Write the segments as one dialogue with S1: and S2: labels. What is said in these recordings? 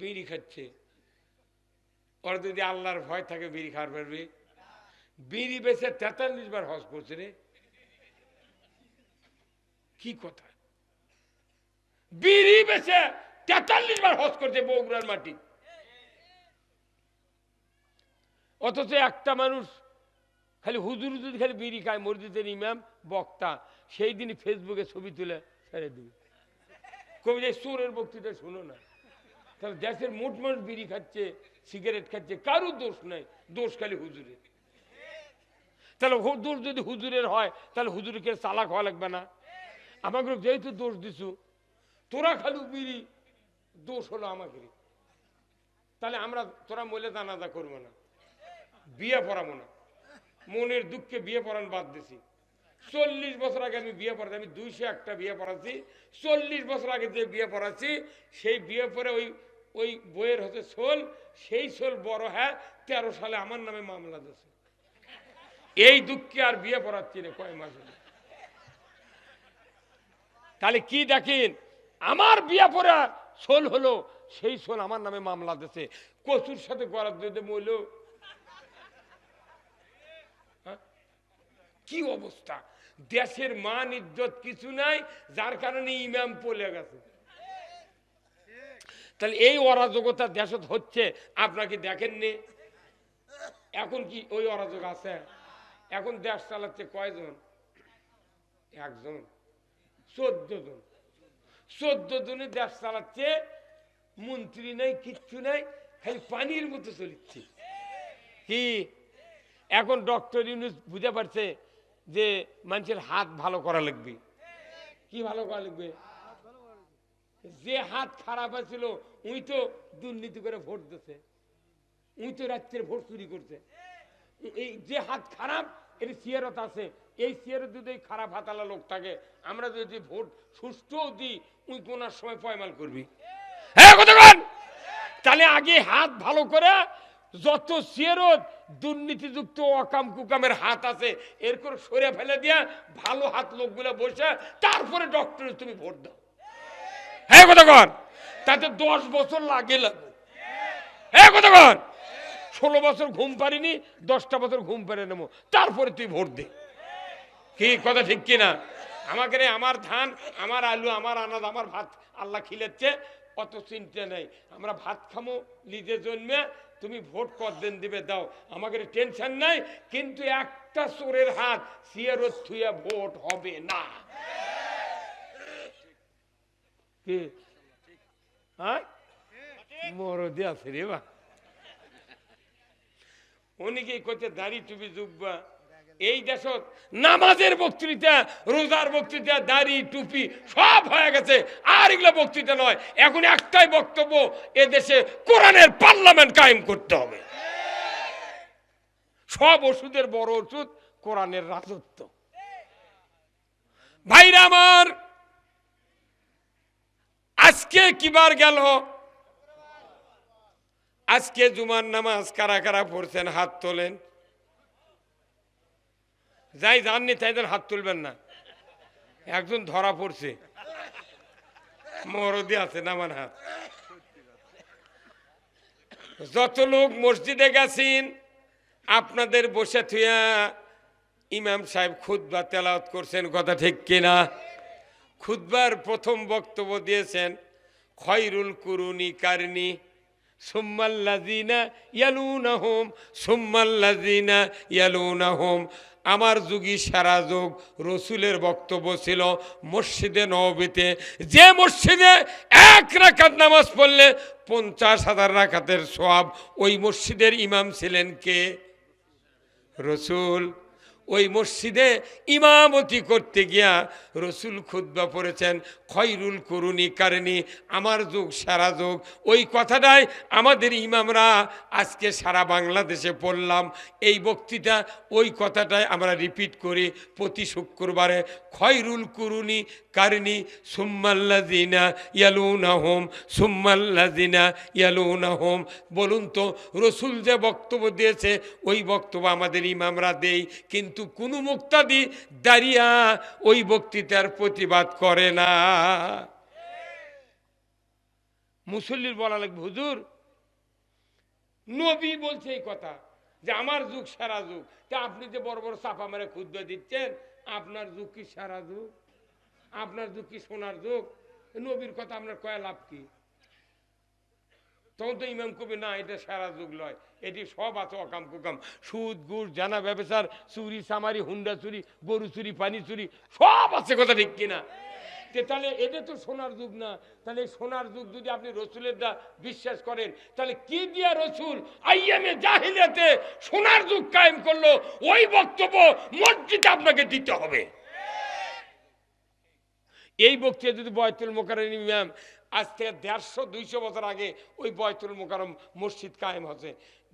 S1: বিড়ি খাচ্ছে। ওর যদি আল্লাহর ভয় থাকে বিড়ি খাওয়ার পারবে? বিড়ি বেচে 43 বার হজ করছে রে। কি কথা! বিড়ি বেচে 43 বার হজ করছে বগুড়ার মাটি। অথচ একটা মানুষ খালি হুজুর হুজুর খালি বিড়ি খায়, মসজিদের ইমাম বক্তা, সেই দিন ফেসবুকে ছবি তুলে ছেড়ে দিবে। কবি যে চোরের বক্তৃতা শুনো না। তাহলে দেশের মোট মানুষ বিড়ি খাচ্ছে, সিগারেট খাচ্ছে, কারো দোষ নাই, দোষ খালি হুজুরের। তাহলে দোষ যদি হুজুরের হয় তাহলে হুজুরকে চালাক হওয়া লাগবে না? আমাকে যেহেতু দোষ দিছু, তোরা খালি বিড়ি, দোষ হলো আমাকে। তাহলে আমরা তোরা মলে জানাজা করবো না, বিয়ে পড়াবো না, মনের দুঃখে বিয়ে পড়ান বাদ দিছি। 40 বছর আগে আমি বিয়ে পড়াচ্ছি, আমি 201টা বিয়ে পড়াচ্ছি। 40 বছর আগে যে বিয়ে পড়াচ্ছি সেই বিয়ে পরে ওই বইয়ের হচ্ছে সোল, সেই সোল বড় হ্যাঁ 13 সালে আমার নামে মামলা দিয়েছে। এই দুঃখে আর বিয়ে পড়াচ্ছি রে কয় মাস। তাহলে কি দেখেন, আমার বিয়ে পড়া সোল হলো, সেই সোল আমার নামে মামলা দিয়েছে। কচুর সাথে গড়ার দিতে মইল। কি অবস্থা! দেশের মান ইজ্জত কিছু নাই, যার কারণে ইমাম পলে গেছে। তাহলে এই অরাজকতা দেশত হচ্ছে, আপনাকে দেখেননি? এখন কি ওই অরাজক আছে? এখন দেশ চালাচ্ছে কয়জন? একজন। 14 জন। 14 জনে দেশ চালাচ্ছে, মন্ত্রী নাই, কিচ্ছু নাই, খালি পানির মতো চলিচ্ছে। কি এখন ডক্টর ইউনূস বুঝে পারছে যে মানুষের হাত ভালো করা লাগবে। কি ভালো করা লাগবে? যে হাত খারাপ আছিল উই তো দুর্নীতি করে ভোট দিচ্ছে, উই তো রাত্রের ভোট চুরি করছে। এই যে হাত খারাপ এর সিয়ারত আছে, এই সিয়ারত যদি খারাপ হাতালা লোক থাকে, আমরা যদি ভোট সুষ্ঠু দিই, উই কোনার সময় পয়মাল করবি। হ্যাঁ কতক্ষণ! তাহলে আগে হাত ভালো করে, যত সিয়ারত দুর্নীতিযুক্ত অকাম কুকামের হাত আছে এর করে সরে ফেলে দিয়া ভালো হাত লোকগুলো বসে, তারপরে ডক্টর তুমি ভোট দাও। হ্যাঁ কতক্ষণ! তাতে 10 বছর লাগে লাগবে। হ্যাঁ কতক্ষণ! 16 বছর ঘুম পারিনি, 10টা বছর ঘুম পেরে নেবো, তারপরে তুই ভোট দে। কি কথা ঠিক কিনা? আমাকে রে, আমার ধান, আমার আলু, আমার আনাজ, আমার ভাত আল্লাহ খিলেচ্ছে, অত চিন্তা নেই। আমরা ভাত খামো নিজের জন্মে, তুমি ভোট কতদিন দিবে দাও, আমাকে টেনশন নাই। কিন্তু একটা চোরের হাত সিয়ারত থুয়ে ভোট হবে না। কি হ্যাঁ মরদে আছে রে বা। অনেকেই করছে দাড়ি টুপি যুগবা। এই দেশত নামাজের বক্তৃতা, রোজার বক্তৃতা, দাড়ি টুপি সব হয়ে গেছে, আর এগুলো বক্তৃতা নয়। এখন একটাই বক্তব্য, এ দেশে কোরআনের পার্লামেন্ট কায়েম করতে হবে। সব ওষুধের বড় ওষুধ কোরআনের রাজত্ব। ভাইরা আমার, আজকে কিবার গেল? আজকে জুমার নামাজ কারা কারা পড়ছেন হাত তোলেন। যাই জাননি তাইদের হাত তুলবেন না। একজন ধরা পড়ছে, মরদে আছে, নামান হাত। যত লোক মসজিদে গেছেন, আপনাদের বসে থুয়া ইমাম সাহেব খুতবা তেলাওয়াত করছেন, কথা ঠিক কিনা? খুতবার প্রথম বক্তব্য দিয়েছেন, খয়রুল কুরুনি কারনি সুম্মাল্লাযিনা ইয়ালুনাহুম সুম্মাল্লাযিনা ইয়ালুনাহুম। আমার যুগী সারা যুগ রসুলের বক্তব্য ছিল মসজিদে নববীতে, যে মসজিদে 1 রাকাত নামাজ পড়লে 50,000 রাকাতের সওয়াব, ওই মসজিদের ইমাম ছিলেন কে? রসুল। ওই মসজিদে ইমামতি করতে গিয়া রসুল খুতবা পড়েছেন, খয়রুল কুরুনি কারনি, আমার যুগ সারা যুগ। ওই কথাটাই আমাদের ইমামরা আজকে সারা বাংলাদেশে পড়লাম। এই বক্তৃতা ওই কথাটাই আমরা রিপিট করি প্রতি শুক্রবারে, খয়রুল কুরুনি কারনি সুম্মাল্লাযিনা ইয়ালুনাহুম সুম্মাল্লাযিনা ইয়ালুনাহুম। বলুন তো, রসুল যে বক্তব্য দিয়েছে ওই বক্তব্য আমাদের ইমামরা দেই, কিন্তু কোনো মুক্তাদি দাঁড়িয়া ওই বক্তৃতার প্রতিবাদ করে না। মুসল্লির বলা লাগবে হুজুর নবী বলছে এই কথা যে আমার যুগ সেরা যুগ, তা আপনি যে বড় বড় চাপা মেরে খুদ্া দিচ্ছেন, আপনার যুগ কি সেরা যুগ? আপনার যুগ কি সোনার যুগ? নবীর কথা আপনার কয়া লাভ কি? তখন তো ইমাম কবি না এটা সেরা যুগ লয়, এটি সব আছে অকাম কুকাম, সুদ গুড় জানা ব্যবসার চুরি চামারি হুন্ডা চুরি গরু চুরি পানি চুরি সব আছে, কথা ঠিক কিনা? তাহলে এটা তো সোনার যুগ না। তাহলে সোনার যুগ যদি আপনি রসুলের দা বিশ্বাস করেন, তাহলে কি দিয়া রসুল আইয়ামে জাহিলিয়াতে সোনার যুগ কায়েম করলো, ওই বক্তব্য মসজিদে আপনাকে দিতে হবে। এই বক্তৃতা যদি বয়তুল মোকাররম ইমাম আজ থেকে 150-200 বছর আগে ওই বয়তুল মোকাররম মসজিদ কায়েম হচ্ছে,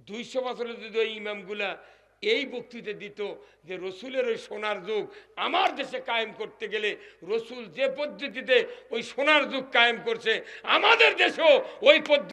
S1: 200 বছরে যদি ওই ইমামগুলা এই বক্তৃতা দিত যে রসুলের ওই সোনার যুগ আমার দেশে কায়েম করতে গেলে রসুল যে পদ্ধতিতে ওই সোনার যুগ কায়েম করছে আমাদের দেশেও ওই পদ্ধতি